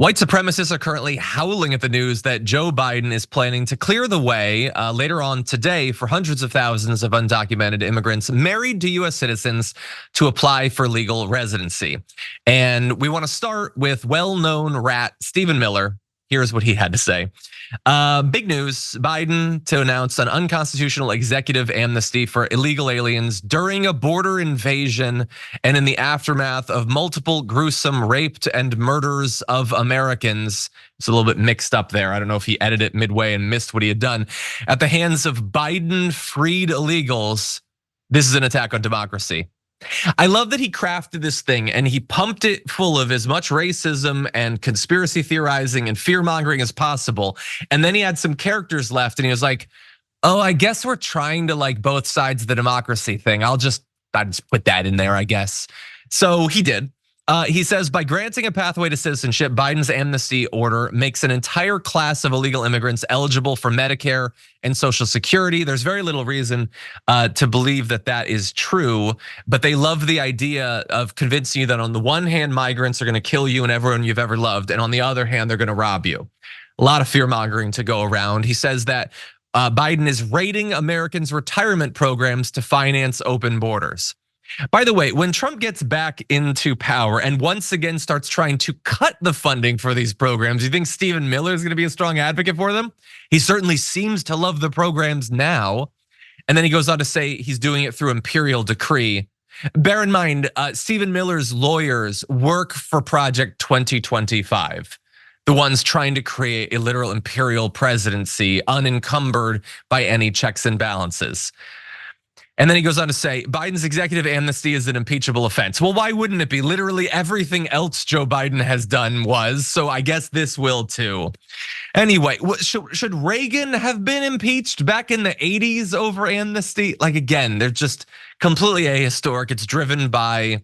White supremacists are currently howling at the news that Joe Biden is planning to clear the way later on today for hundreds of thousands of undocumented immigrants married to US citizens to apply for legal residency. And we want to start with well-known rat Stephen Miller. Here's what he had to say. Big news, Biden to announce an unconstitutional executive amnesty for illegal aliens during a border invasion and in the aftermath of multiple gruesome raped and murders of Americans. It's a little bit mixed up there. I don't know if he edited it midway and missed what he had done. At the hands of Biden-freed illegals, this is an attack on democracy. I love that he crafted this thing and he pumped it full of as much racism and conspiracy theorizing and fear mongering as possible. And then he had some characters left and he was like, oh, I guess we're trying to like both sides of the democracy thing. I'll just put that in there, I guess. So he did. He says by granting a pathway to citizenship, Biden's amnesty order makes an entire class of illegal immigrants eligible for Medicare and Social Security. There's very little reason to believe that that is true, but they love the idea of convincing you that on the one hand, migrants are gonna kill you and everyone you've ever loved, and on the other hand, they're gonna rob you. A lot of fear mongering to go around. He says that Biden is raiding Americans' retirement programs to finance open borders. By the way, when Trump gets back into power and once again starts trying to cut the funding for these programs, you think Stephen Miller is going to be a strong advocate for them? He certainly seems to love the programs now. And then he goes on to say he's doing it through imperial decree. Bear in mind, Stephen Miller's lawyers work for Project 2025. The ones trying to create a literal imperial presidency unencumbered by any checks and balances. And then he goes on to say, Biden's executive amnesty is an impeachable offense. Well, why wouldn't it be? Literally everything else Joe Biden has done was, so I guess this will too. Anyway, should Reagan have been impeached back in the 80s over amnesty? Like again, they're just completely ahistoric. It's driven by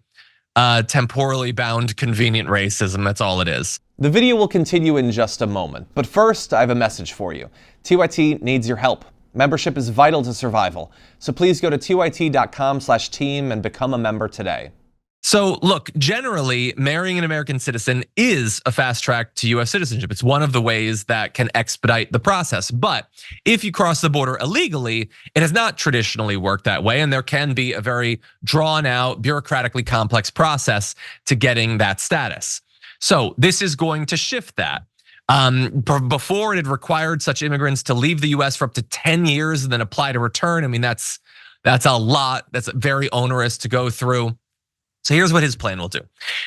temporally bound convenient racism, that's all it is. The video will continue in just a moment, but first I have a message for you. TYT needs your help. Membership is vital to survival, so please go to tyt.com/team and become a member today. So look, generally, marrying an American citizen is a fast track to US citizenship. It's one of the ways that can expedite the process. But if you cross the border illegally, it has not traditionally worked that way. And there can be a very drawn out, bureaucratically complex process to getting that status. So this is going to shift that. Before it had required such immigrants to leave the US for up to 10 years and then apply to return. I mean, that's a lot. That's very onerous to go through. So here's what his plan will do.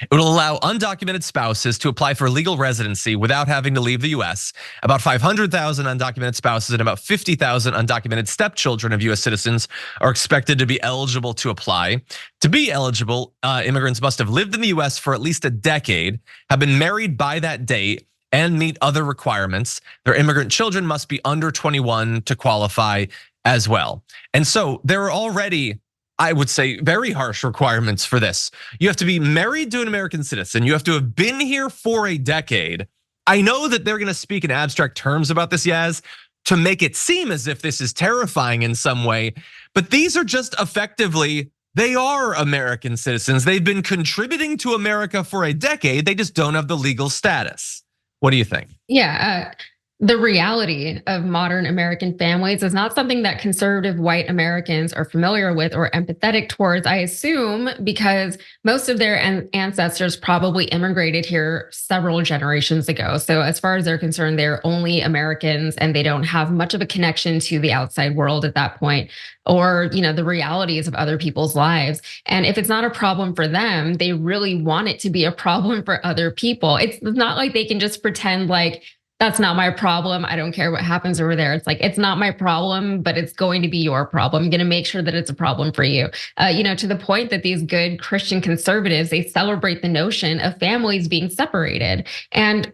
It will allow undocumented spouses to apply for legal residency without having to leave the US. About 500,000 undocumented spouses and about 50,000 undocumented stepchildren of US citizens are expected to be eligible to apply. To be eligible, immigrants must have lived in the US for at least a decade, have been married by that date, and meet other requirements. Their immigrant children must be under 21 to qualify as well. And so there are already, I would say, very harsh requirements for this. You have to be married to an American citizen. You have to have been here for a decade. I know that they're gonna speak in abstract terms about this, Yaz, to make it seem as if this is terrifying in some way, but these are just effectively, they are American citizens. They've been contributing to America for a decade. They just don't have the legal status. What do you think? Yeah, the reality of modern American families is not something that conservative white Americans are familiar with or empathetic towards, I assume, because most of their ancestors probably immigrated here several generations ago. So as far as they're concerned, they're only Americans and they don't have much of a connection to the outside world at that point, or the realities of other people's lives. And if it's not a problem for them, they really want it to be a problem for other people. It's not like they can just pretend like, that's not my problem. I don't care what happens over there. It's like, it's not my problem, but it's going to be your problem. I'm going to make sure that it's a problem for you. To the point that these good Christian conservatives, they celebrate the notion of families being separated. And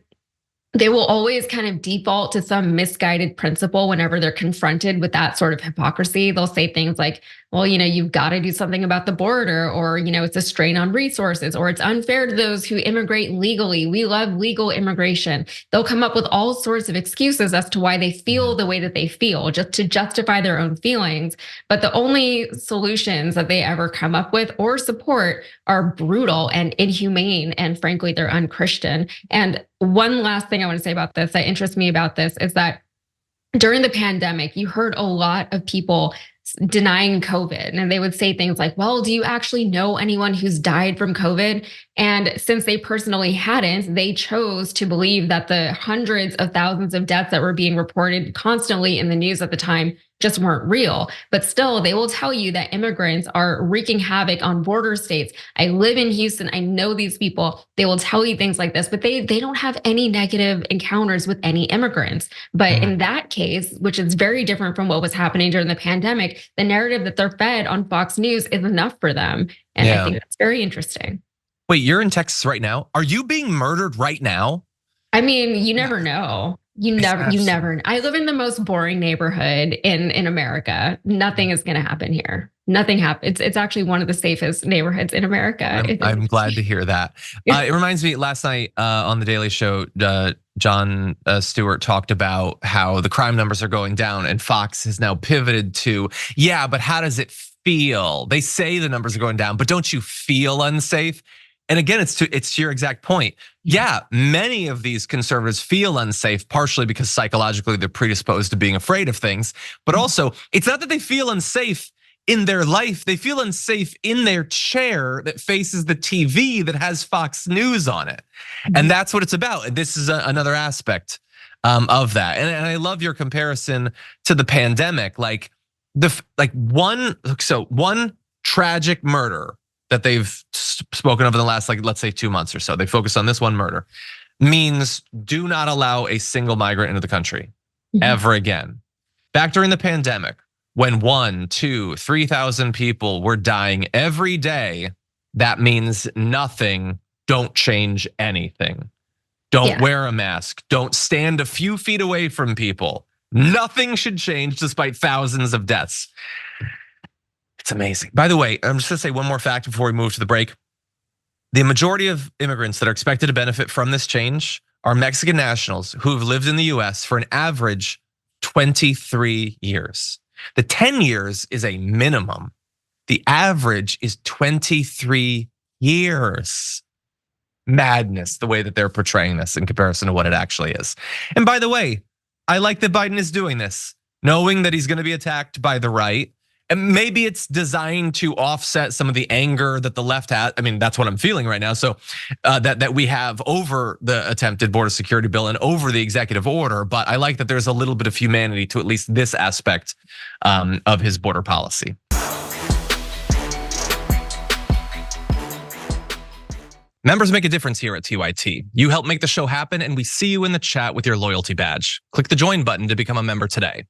they will always kind of default to some misguided principle whenever they're confronted with that sort of hypocrisy. They'll say things like, well, you've got to do something about the border, or, it's a strain on resources, or it's unfair to those who immigrate legally. We love legal immigration. They'll come up with all sorts of excuses as to why they feel the way that they feel, just to justify their own feelings. But the only solutions that they ever come up with or support are brutal and inhumane, and frankly, they're unchristian. And one last thing I want to say about this that interests me about this is that during the pandemic, you heard a lot of people denying COVID. And they would say things like, well, do you actually know anyone who's died from COVID? And since they personally hadn't, they chose to believe that the hundreds of thousands of deaths that were being reported constantly in the news at the time just weren't real. But still, they will tell you that immigrants are wreaking havoc on border states. I live in Houston. I know these people. They will tell you things like this, but they don't have any negative encounters with any immigrants. But in that case, which is very different from what was happening during the pandemic, the narrative that they're fed on Fox News is enough for them. And I think that's very interesting. Wait, you're in Texas right now? Are you being murdered right now? I mean, you never know. You never. I live in the most boring neighborhood in America. Nothing is going to happen here. Nothing happens. It's actually one of the safest neighborhoods in America. I'm glad to hear that. It reminds me, last night on the Daily Show, Jon Stewart talked about how the crime numbers are going down, and Fox has now pivoted to, yeah, but how does it feel? They say the numbers are going down, but don't you feel unsafe? And again, it's to your exact point. Yeah, many of these conservatives feel unsafe, partially because psychologically they're predisposed to being afraid of things. But also, it's not that they feel unsafe in their life, they feel unsafe in their chair that faces the TV that has Fox News on it. And that's what it's about. This is another aspect of that. And I love your comparison to the pandemic. One tragic murder that they've spoken of in the last, let's say 2 months or so, they focus on this one murder, means do not allow a single migrant into the country ever again. Back during the pandemic, when 1, 2, 3,000 people were dying every day, that means nothing. Don't change anything. Don't wear a mask. Don't stand a few feet away from people. Nothing should change despite thousands of deaths. It's amazing. By the way, I'm just gonna say one more fact before we move to the break. The majority of immigrants that are expected to benefit from this change are Mexican nationals who have lived in the US for an average 23 years. The 10 years is a minimum. The average is 23 years. Madness, the way that they're portraying this in comparison to what it actually is. And by the way, I like that Biden is doing this, knowing that he's gonna be attacked by the right. And maybe it's designed to offset some of the anger that the left has. I mean, that's what I'm feeling right now. So that we have over the attempted border security bill and over the executive order. But I like that there's a little bit of humanity to at least this aspect of his border policy. Members make a difference here at TYT. You help make the show happen, and we see you in the chat with your loyalty badge. Click the join button to become a member today.